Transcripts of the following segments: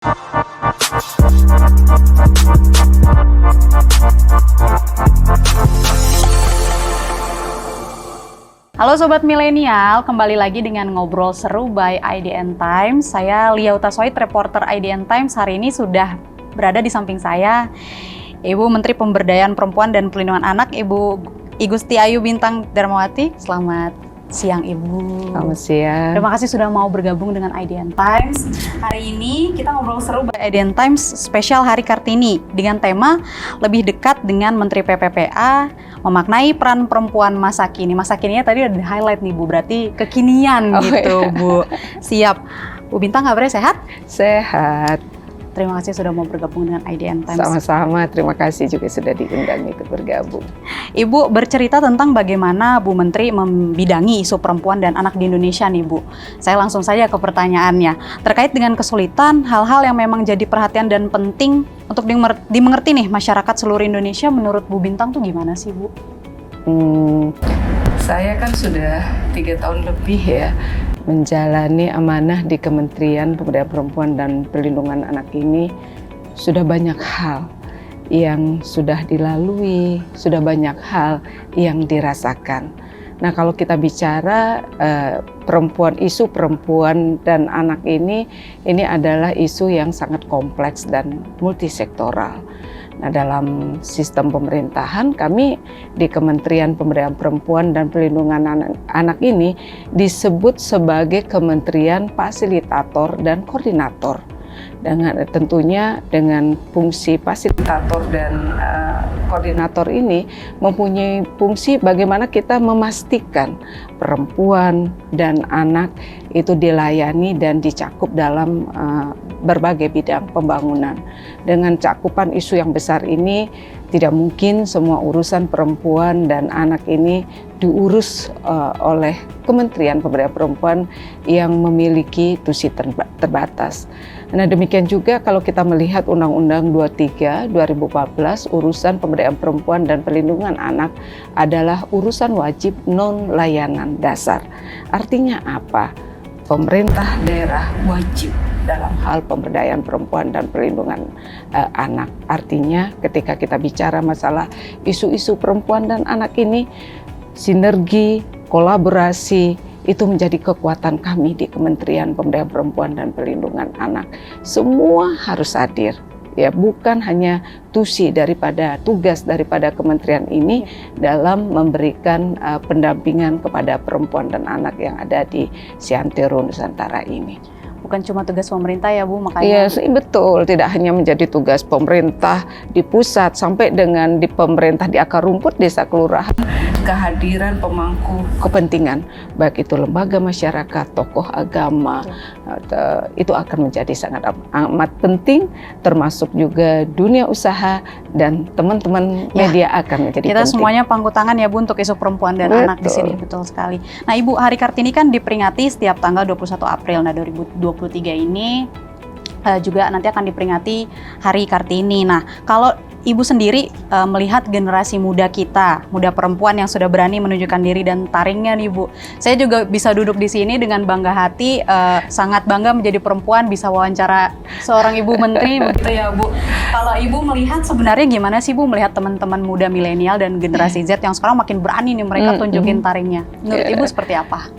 Halo Sobat Milenial, kembali lagi dengan Ngobrol Seru by IDN Times. Saya Lia Utaswait, reporter IDN Times. Hari ini sudah berada di samping saya Ibu Menteri Pemberdayaan Perempuan dan Perlindungan Anak, Ibu Igusti Ayu Bintang Darmawati. Selamat siang Ibu. Selamat siang. Terima kasih sudah mau bergabung dengan IDN Times. Hari ini kita ngobrol seru by IDN Times spesial Hari Kartini dengan tema lebih dekat dengan Menteri PPPA, memaknai peran perempuan masa kini. Masa kininya tadi ada di highlight nih Bu, berarti kekinian gitu iya. Bu. Siap. Bu Bintang, kabarnya sehat? Sehat. Terima kasih sudah mau bergabung dengan IDN Times. Sama-sama, terima kasih juga sudah diundang ikut bergabung. Ibu bercerita tentang bagaimana Bu Menteri membidangi isu perempuan dan anak di Indonesia nih Bu. Saya langsung saja ke pertanyaannya. Terkait dengan kesulitan, hal-hal yang memang jadi perhatian dan penting untuk dimengerti nih masyarakat seluruh Indonesia, menurut Bu Bintang tuh gimana sih Bu? Saya kan sudah 3 tahun lebih ya menjalani amanah di Kementerian Pemberdayaan Perempuan dan Perlindungan Anak ini. Sudah banyak hal yang sudah dilalui, sudah banyak hal yang dirasakan. Nah, kalau kita bicara isu perempuan dan anak ini adalah isu yang sangat kompleks dan multisektoral. Nah, dalam sistem pemerintahan kami di Kementerian Pemberdayaan Perempuan dan Perlindungan Anak ini disebut sebagai Kementerian Fasilitator dan Koordinator. Tentunya dengan fungsi fasilitator dan koordinator ini mempunyai fungsi bagaimana kita memastikan perempuan dan anak itu dilayani dan dicakup dalam berbagai bidang pembangunan. Dengan cakupan isu yang besar ini, tidak mungkin semua urusan perempuan dan anak ini diurus oleh Kementerian Pemberdayaan Perempuan yang memiliki tusi terbatas. Nah, demikian juga kalau kita melihat Undang-Undang 23 2014, urusan pemberdayaan perempuan dan perlindungan anak adalah urusan wajib non layanan dasar. Artinya apa? Pemerintah daerah wajib dalam hal pemberdayaan perempuan dan perlindungan anak. Artinya ketika kita bicara masalah isu-isu perempuan dan anak ini, sinergi, kolaborasi, itu menjadi kekuatan kami di Kementerian Pemberdayaan Perempuan dan Perlindungan Anak. Semua harus hadir. Ya, bukan hanya tugas daripada kementerian ini dalam memberikan pendampingan kepada perempuan dan anak yang ada di Seantero Nusantara ini. Bukan cuma tugas pemerintah ya Bu, makanya. Iya, betul. Tidak hanya menjadi tugas pemerintah di pusat, sampai dengan di pemerintah di akar rumput desa kelurahan, kehadiran pemangku kepentingan, baik itu lembaga masyarakat, tokoh agama, itu akan menjadi sangat amat penting, termasuk juga dunia usaha dan teman-teman media akan menjadi kita penting. Semuanya pangku tangan ya Bu untuk isu perempuan dan anak di sini, betul sekali. Nah Ibu, Hari Kartini kan diperingati setiap tanggal 21 April. Nah 2023 ini juga nanti akan diperingati Hari Kartini. Nah, kalau Ibu sendiri melihat generasi muda kita, muda perempuan yang sudah berani menunjukkan diri dan taringnya nih Bu. Saya juga bisa duduk di sini dengan bangga hati, sangat bangga menjadi perempuan, bisa wawancara seorang Ibu Menteri begitu ya Bu. Kalau Ibu melihat sebenarnya gimana sih Bu melihat teman-teman muda milenial dan generasi Z yang sekarang makin berani nih mereka tunjukin taringnya. Menurut Ibu seperti apa?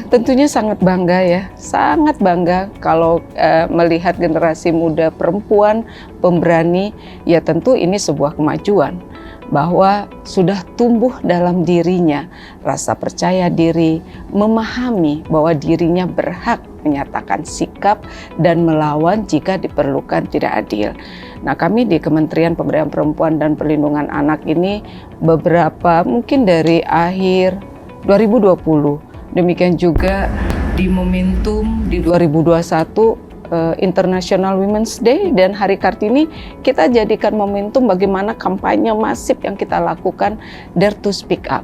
Tentunya sangat bangga ya, sangat bangga kalau melihat generasi muda perempuan pemberani. Ya tentu ini sebuah kemajuan bahwa sudah tumbuh dalam dirinya rasa percaya diri, memahami bahwa dirinya berhak menyatakan sikap dan melawan jika diperlukan tidak adil. Nah, kami di Kementerian Pemberdayaan Perempuan dan Perlindungan Anak ini beberapa mungkin dari akhir 2020, demikian juga di momentum di 2021 International Women's Day dan Hari Kartini, kita jadikan momentum bagaimana kampanye masif yang kita lakukan, Dare to Speak Up.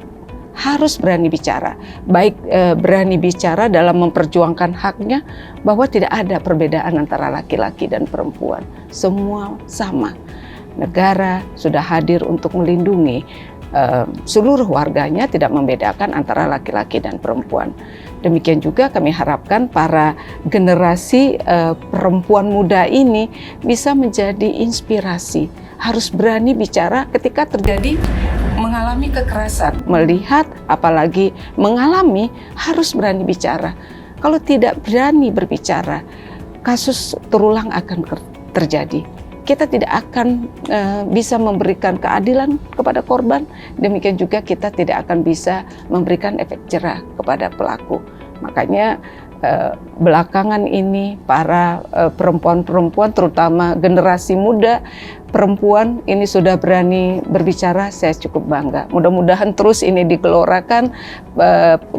Harus berani bicara, baik berani bicara dalam memperjuangkan haknya, bahwa tidak ada perbedaan antara laki-laki dan perempuan, semua sama. Negara sudah hadir untuk melindungi seluruh warganya, tidak membedakan antara laki-laki dan perempuan. Demikian juga kami harapkan para generasi perempuan muda ini bisa menjadi inspirasi, harus berani bicara ketika terjadi mengalami kekerasan, melihat apalagi mengalami, harus berani bicara. Kalau tidak berani berbicara, kasus terulang akan terjadi. Kita tidak akan bisa memberikan keadilan kepada korban, demikian juga kita tidak akan bisa memberikan efek jerah kepada pelaku. Makanya belakangan ini para perempuan-perempuan, terutama generasi muda perempuan ini sudah berani berbicara, saya cukup bangga. Mudah-mudahan terus ini digelorakan,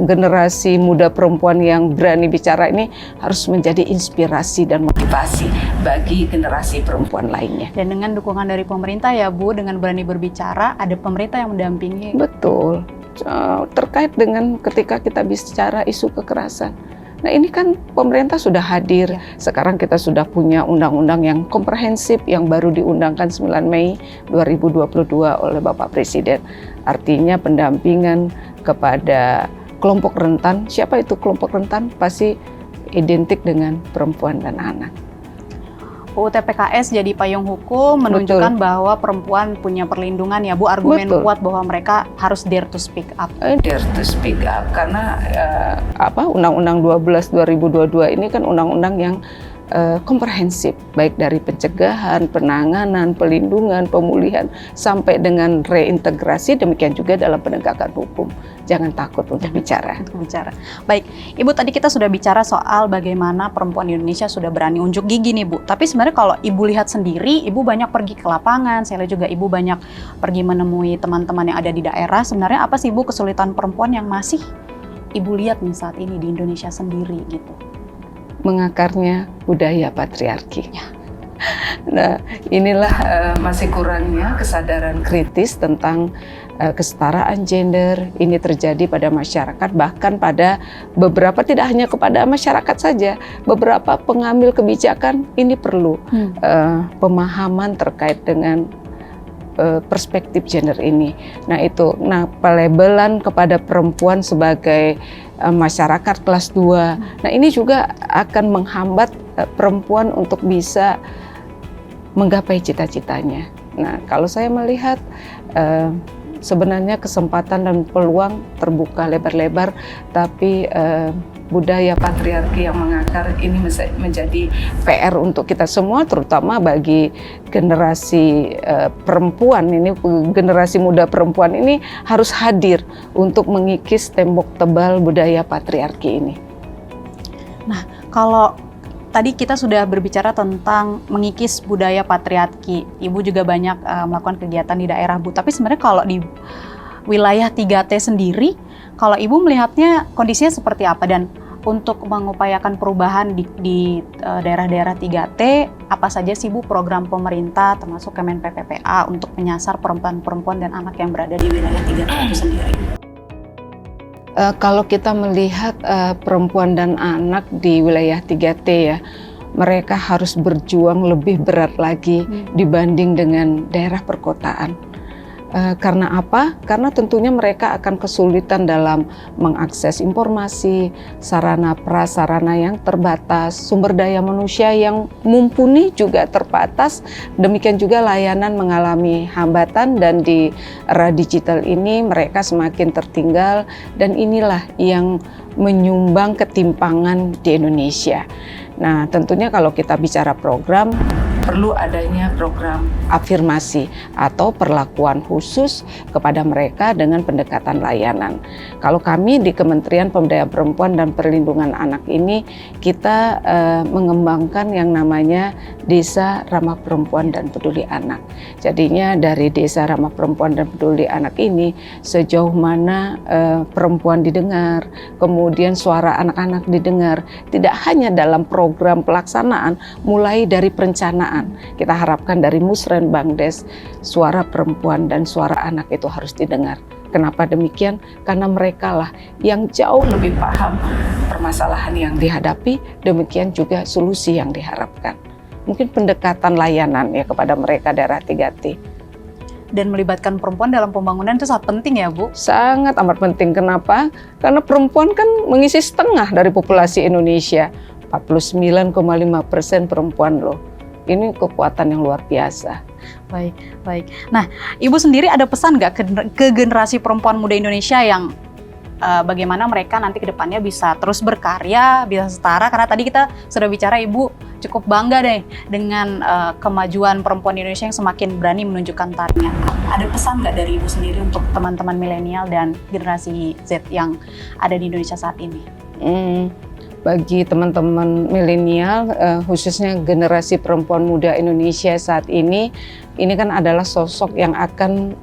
generasi muda perempuan yang berani bicara ini harus menjadi inspirasi dan motivasi bagi generasi perempuan lainnya. Dan dengan dukungan dari pemerintah ya Bu, dengan berani berbicara, ada pemerintah yang mendampingi. Betul, terkait dengan ketika kita bicara isu kekerasan. Nah ini kan pemerintah sudah hadir, sekarang kita sudah punya undang-undang yang komprehensif yang baru diundangkan 9 Mei 2022 oleh Bapak Presiden. Artinya pendampingan kepada kelompok rentan, siapa itu kelompok rentan? Pasti identik dengan perempuan dan anak. UU TPKS jadi payung hukum menunjukkan bahwa perempuan punya perlindungan ya Bu, argumen kuat bahwa mereka harus dare to speak up. Dare to speak up karena Undang-Undang 12 2022 ini kan undang-undang yang komprehensif, baik dari pencegahan, penanganan, pelindungan, pemulihan sampai dengan reintegrasi, demikian juga dalam penegakan hukum. Jangan takut untuk bicara. Baik, Ibu, tadi kita sudah bicara soal bagaimana perempuan di Indonesia sudah berani unjuk gigi nih Bu. Tapi sebenarnya kalau Ibu lihat sendiri, Ibu banyak pergi ke lapangan, saya lihat juga Ibu banyak pergi menemui teman-teman yang ada di daerah. Sebenarnya apa sih Bu kesulitan perempuan yang masih Ibu lihat nih saat ini di Indonesia sendiri gitu? Mengakarnya budaya patriarki. Nah, inilah masih kurangnya kesadaran kritis tentang kesetaraan gender. Ini terjadi pada masyarakat, bahkan pada beberapa, tidak hanya kepada masyarakat saja, beberapa pengambil kebijakan ini perlu pemahaman terkait dengan perspektif gender ini. Nah pelabelan kepada perempuan sebagai masyarakat kelas 2. Nah ini juga akan menghambat perempuan untuk bisa menggapai cita-citanya. Nah kalau saya melihat sebenarnya kesempatan dan peluang terbuka lebar-lebar, tapi budaya patriarki yang mengakar ini menjadi PR untuk kita semua, terutama bagi generasi perempuan ini, generasi muda perempuan ini harus hadir untuk mengikis tembok tebal budaya patriarki ini. Nah, kalau tadi kita sudah berbicara tentang mengikis budaya patriarki, Ibu juga banyak melakukan kegiatan di daerah Bu, tapi sebenarnya kalau di wilayah 3T sendiri, kalau Ibu melihatnya kondisinya seperti apa, dan untuk mengupayakan perubahan di daerah-daerah 3T, apa saja sih Bu program pemerintah termasuk Kemen PPPA untuk menyasar perempuan-perempuan dan anak yang berada di wilayah 3T itu sendiri? Kalau kita melihat perempuan dan anak di wilayah 3T ya, mereka harus berjuang lebih berat lagi dibanding dengan daerah perkotaan. Karena apa? Karena tentunya mereka akan kesulitan dalam mengakses informasi, sarana prasarana yang terbatas, sumber daya manusia yang mumpuni juga terbatas, demikian juga layanan mengalami hambatan, dan di era digital ini mereka semakin tertinggal, dan inilah yang menyumbang ketimpangan di Indonesia. Nah, tentunya kalau kita bicara program, perlu adanya program afirmasi atau perlakuan khusus kepada mereka dengan pendekatan layanan. Kalau kami di Kementerian Pemberdayaan Perempuan dan Perlindungan Anak ini, kita mengembangkan yang namanya Desa Ramah Perempuan dan Peduli Anak. Jadinya dari Desa Ramah Perempuan dan Peduli Anak ini, sejauh mana perempuan didengar, kemudian suara anak-anak didengar, tidak hanya dalam program pelaksanaan, mulai dari perencanaan. Kita harapkan dari Musren Bangdes, suara perempuan dan suara anak itu harus didengar. Kenapa demikian? Karena mereka lah yang jauh lebih paham permasalahan yang dihadapi, demikian juga solusi yang diharapkan. Mungkin pendekatan layanan ya kepada mereka daerah 3T. dan melibatkan perempuan dalam pembangunan itu sangat penting ya Bu? Sangat amat penting. Kenapa? Karena perempuan kan mengisi setengah dari populasi Indonesia. 49,5% perempuan loh. Ini kekuatan yang luar biasa. Baik, baik. Nah, Ibu sendiri ada pesan nggak ke generasi perempuan muda Indonesia yang bagaimana mereka nanti ke depannya bisa terus berkarya, bisa setara? Karena tadi kita sudah bicara Ibu cukup bangga deh dengan kemajuan perempuan Indonesia yang semakin berani menunjukkan tarinya. Ada pesan nggak dari Ibu sendiri untuk teman-teman milenial dan generasi Z yang ada di Indonesia saat ini? Bagi teman-teman milenial, khususnya generasi perempuan muda Indonesia saat ini kan adalah sosok yang akan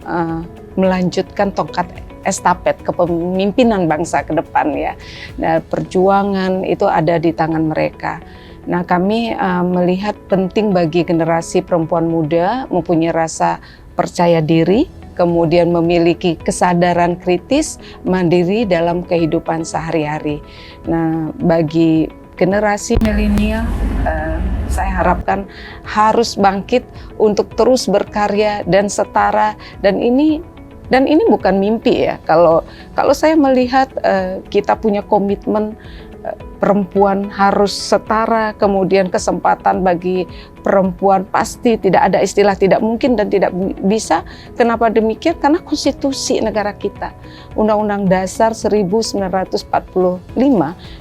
melanjutkan tongkat estafet kepemimpinan bangsa ke depan ya. Nah, perjuangan itu ada di tangan mereka. Nah, kami melihat penting bagi generasi perempuan muda mempunyai rasa percaya diri, kemudian memiliki kesadaran kritis, mandiri dalam kehidupan sehari-hari. Nah, bagi generasi milenial, saya harapkan harus bangkit untuk terus berkarya dan setara, dan ini bukan mimpi ya. Kalau saya melihat kita punya komitmen perempuan harus setara, kemudian kesempatan bagi perempuan pasti tidak ada istilah tidak mungkin dan tidak bisa. Kenapa demikian? Karena konstitusi negara kita, Undang-Undang Dasar 1945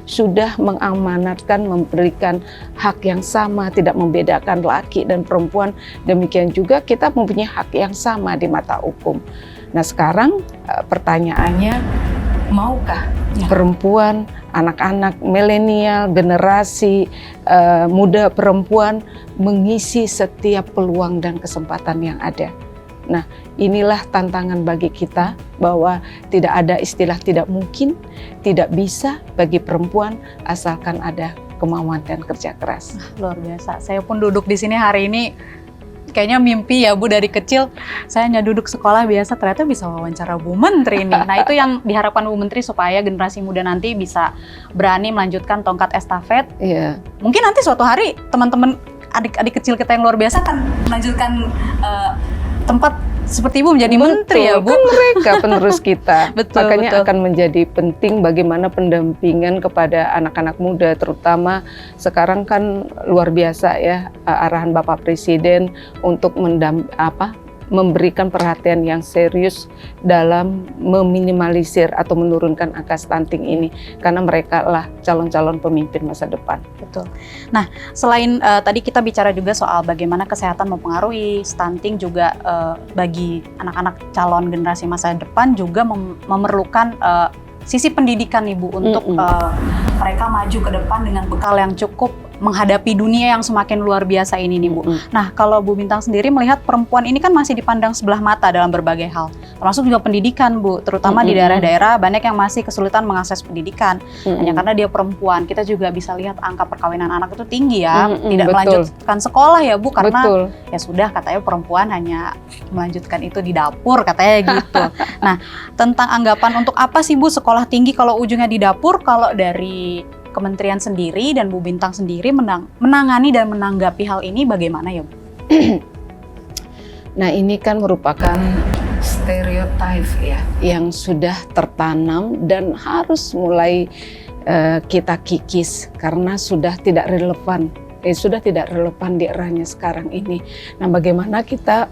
sudah mengamanatkan memberikan hak yang sama, tidak membedakan laki dan perempuan. Demikian juga kita mempunyai hak yang sama di mata hukum. Nah, sekarang pertanyaannya, maukah perempuan, anak-anak milenial, generasi muda perempuan mengisi setiap peluang dan kesempatan yang ada? Nah, inilah tantangan bagi kita, bahwa tidak ada istilah tidak mungkin, tidak bisa bagi perempuan asalkan ada kemauan dan kerja keras. Luar biasa. Saya pun duduk di sini hari ini kayaknya mimpi ya Bu, dari kecil saya hanya duduk sekolah biasa ternyata bisa wawancara Bu Menteri nih. Nah, itu yang diharapkan Bu Menteri supaya generasi muda nanti bisa berani melanjutkan tongkat estafet. Iya. Mungkin nanti suatu hari teman-teman adik-adik kecil kita yang luar biasa akan melanjutkan tempat seperti Ibu menjadi menteri ya Bu. Kan mereka penerus kita. Betul, Makanya betul. akan menjadi penting bagaimana pendampingan kepada anak-anak muda, terutama sekarang kan luar biasa ya arahan Bapak Presiden untuk memberikan perhatian yang serius dalam meminimalisir atau menurunkan angka stunting ini, karena mereka lah calon-calon pemimpin masa depan. Betul. Nah, selain tadi kita bicara juga soal bagaimana kesehatan mempengaruhi stunting, juga bagi anak-anak calon generasi masa depan juga memerlukan sisi pendidikan Ibu untuk mereka maju ke depan dengan bekal yang cukup menghadapi dunia yang semakin luar biasa ini nih Bu. Nah, kalau Bu Bintang sendiri melihat perempuan ini kan masih dipandang sebelah mata dalam berbagai hal, termasuk juga pendidikan Bu, terutama di daerah-daerah banyak yang masih kesulitan mengakses pendidikan. Hanya karena dia perempuan. Kita juga bisa lihat angka perkawinan anak itu tinggi ya, tidak melanjutkan sekolah ya Bu, karena ya sudah katanya perempuan hanya melanjutkan itu di dapur katanya gitu. Nah, tentang anggapan untuk apa sih Bu sekolah tinggi kalau ujungnya di dapur? Kalau dari Kementerian sendiri dan Bu Bintang sendiri menangani dan menanggapi hal ini bagaimana ya Bu? Nah, ini kan merupakan stereotip ya yang sudah tertanam dan harus mulai kita kikis karena sudah tidak relevan. Sudah tidak relevan di eranya sekarang ini. Nah, bagaimana kita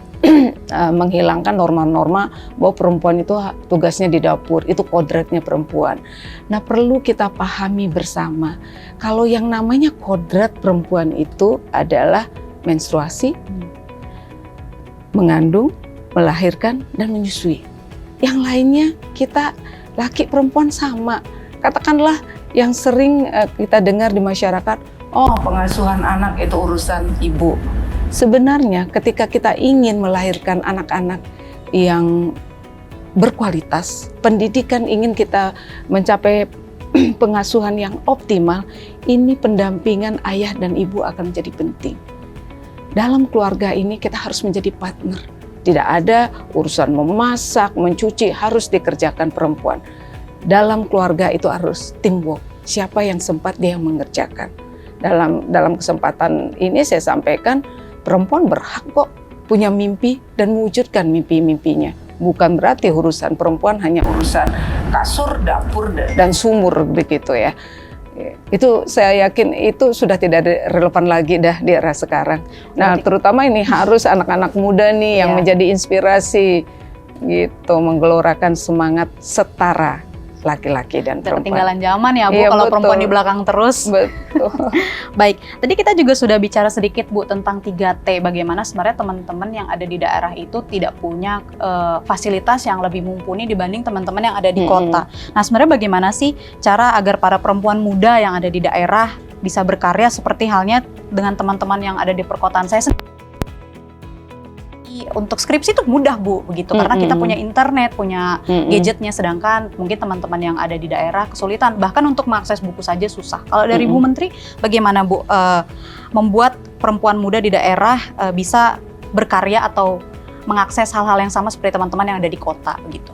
menghilangkan norma-norma bahwa perempuan itu tugasnya di dapur, itu kodratnya perempuan. Nah, perlu kita pahami bersama, kalau yang namanya kodrat perempuan itu adalah menstruasi, mengandung, melahirkan, dan menyusui. Yang lainnya kita laki perempuan sama. Katakanlah yang sering kita dengar di masyarakat, oh, pengasuhan anak itu urusan ibu. Sebenarnya ketika kita ingin melahirkan anak-anak yang berkualitas, pendidikan ingin kita mencapai pengasuhan yang optimal, ini pendampingan ayah dan ibu akan menjadi penting. Dalam keluarga ini kita harus menjadi partner. Tidak ada urusan memasak, mencuci, harus dikerjakan perempuan. Dalam keluarga itu harus teamwork. Siapa yang sempat dia yang mengerjakan. Dalam kesempatan ini saya sampaikan, perempuan berhak kok punya mimpi dan mewujudkan mimpi-mimpinya. Bukan berarti urusan perempuan hanya urusan kasur, dapur, dan sumur begitu ya. Itu saya yakin itu sudah tidak relevan lagi dah di era sekarang. Nah, terutama ini harus anak-anak muda nih yang menjadi inspirasi gitu, menggelorakan semangat setara laki-laki dan perempuan. Ketinggalan zaman ya Bu, iya, kalau betul. perempuan di belakang terus. Betul. Baik, tadi kita juga sudah bicara sedikit Bu tentang 3T, bagaimana sebenarnya teman-teman yang ada di daerah itu tidak punya fasilitas yang lebih mumpuni dibanding teman-teman yang ada di kota. Nah, sebenarnya bagaimana sih cara agar para perempuan muda yang ada di daerah bisa berkarya seperti halnya dengan teman-teman yang ada di perkotaan saya sendiri? Untuk skripsi itu mudah Bu, begitu, karena kita punya internet, punya gadgetnya, sedangkan mungkin teman-teman yang ada di daerah kesulitan, bahkan untuk mengakses buku saja susah. Kalau dari Bu Menteri, bagaimana Bu membuat perempuan muda di daerah bisa berkarya atau mengakses hal-hal yang sama seperti teman-teman yang ada di kota, begitu?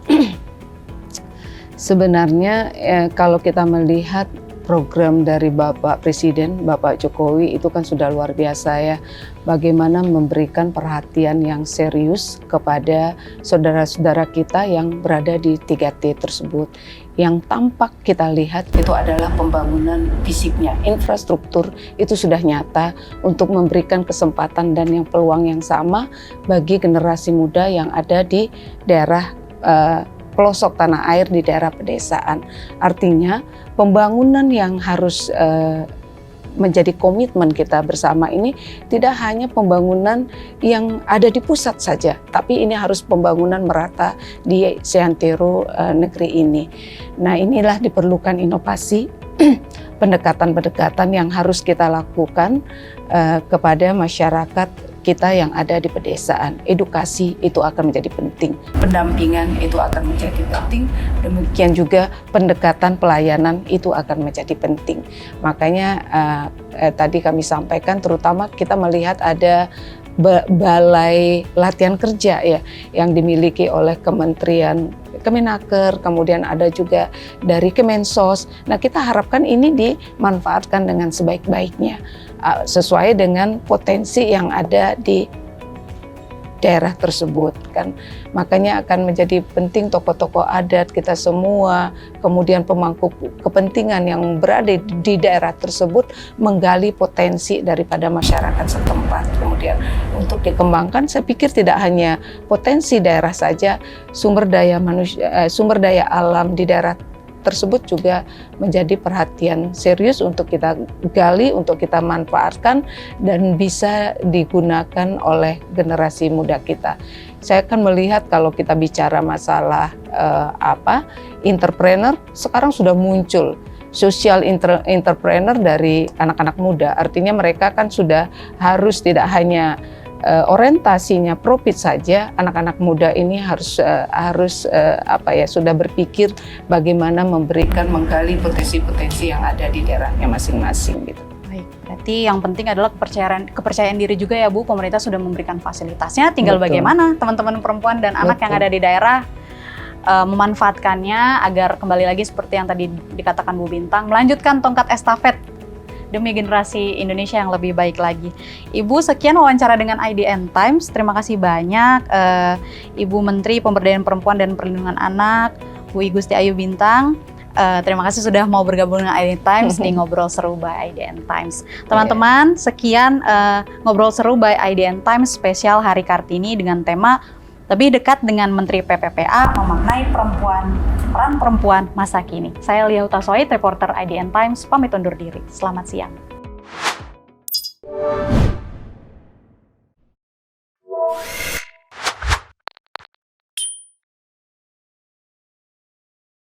Sebenarnya kalau kita melihat program dari Bapak Presiden, Bapak Jokowi itu kan sudah luar biasa ya. Bagaimana memberikan perhatian yang serius kepada saudara-saudara kita yang berada di 3T tersebut. Yang tampak kita lihat itu adalah pembangunan fisiknya, infrastruktur itu sudah nyata untuk memberikan kesempatan dan yang peluang yang sama bagi generasi muda yang ada di daerah pelosok tanah air, di daerah pedesaan. Artinya pembangunan yang harus menjadi komitmen kita bersama ini tidak hanya pembangunan yang ada di pusat saja, tapi ini harus pembangunan merata di seantero negeri ini. Nah, inilah diperlukan inovasi, pendekatan-pendekatan yang harus kita lakukan kepada masyarakat kita yang ada di pedesaan. Edukasi itu akan menjadi penting, pendampingan itu akan menjadi penting, demikian juga pendekatan pelayanan itu akan menjadi penting. Makanya tadi kami sampaikan, terutama kita melihat ada balai latihan kerja ya yang dimiliki oleh Kementerian Kemenaker, kemudian ada juga dari Kemensos. Nah, kita harapkan ini dimanfaatkan dengan sebaik-baiknya, sesuai dengan potensi yang ada di daerah tersebut kan. Makanya akan menjadi penting tokoh-tokoh adat kita semua, kemudian pemangku kepentingan yang berada di daerah tersebut menggali potensi daripada masyarakat setempat. Kemudian untuk dikembangkan, saya pikir tidak hanya potensi daerah saja, sumber daya manusia, sumber daya alam di daerah tersebut juga menjadi perhatian serius untuk kita gali, untuk kita manfaatkan dan bisa digunakan oleh generasi muda kita. Saya akan melihat kalau kita bicara masalah entrepreneur, sekarang sudah muncul social entrepreneur dari anak-anak muda. Artinya mereka kan sudah harus tidak hanya orientasinya profit saja, anak-anak muda ini harus sudah berpikir bagaimana menggali potensi-potensi yang ada di daerahnya masing-masing gitu. Baik, berarti yang penting adalah kepercayaan diri juga ya Bu. Pemerintah sudah memberikan fasilitasnya, tinggal bagaimana teman-teman perempuan dan anak yang ada di daerah memanfaatkannya agar kembali lagi seperti yang tadi dikatakan Bu Bintang, melanjutkan tongkat estafet demi generasi Indonesia yang lebih baik lagi. Ibu, sekian wawancara dengan IDN Times. Terima kasih banyak Ibu Menteri Pemberdayaan Perempuan dan Perlindungan Anak, Bu Igusti Ayu Bintang. Terima kasih sudah mau bergabung dengan IDN Times di Ngobrol Seru by IDN Times. Teman-teman, sekian Ngobrol Seru by IDN Times spesial Hari Kartini dengan tema lebih dekat dengan Menteri PPPA, memaknai perempuan, peran perempuan masa kini. Saya Lia Hutasoid, reporter IDN Times, pamit undur diri. Selamat siang.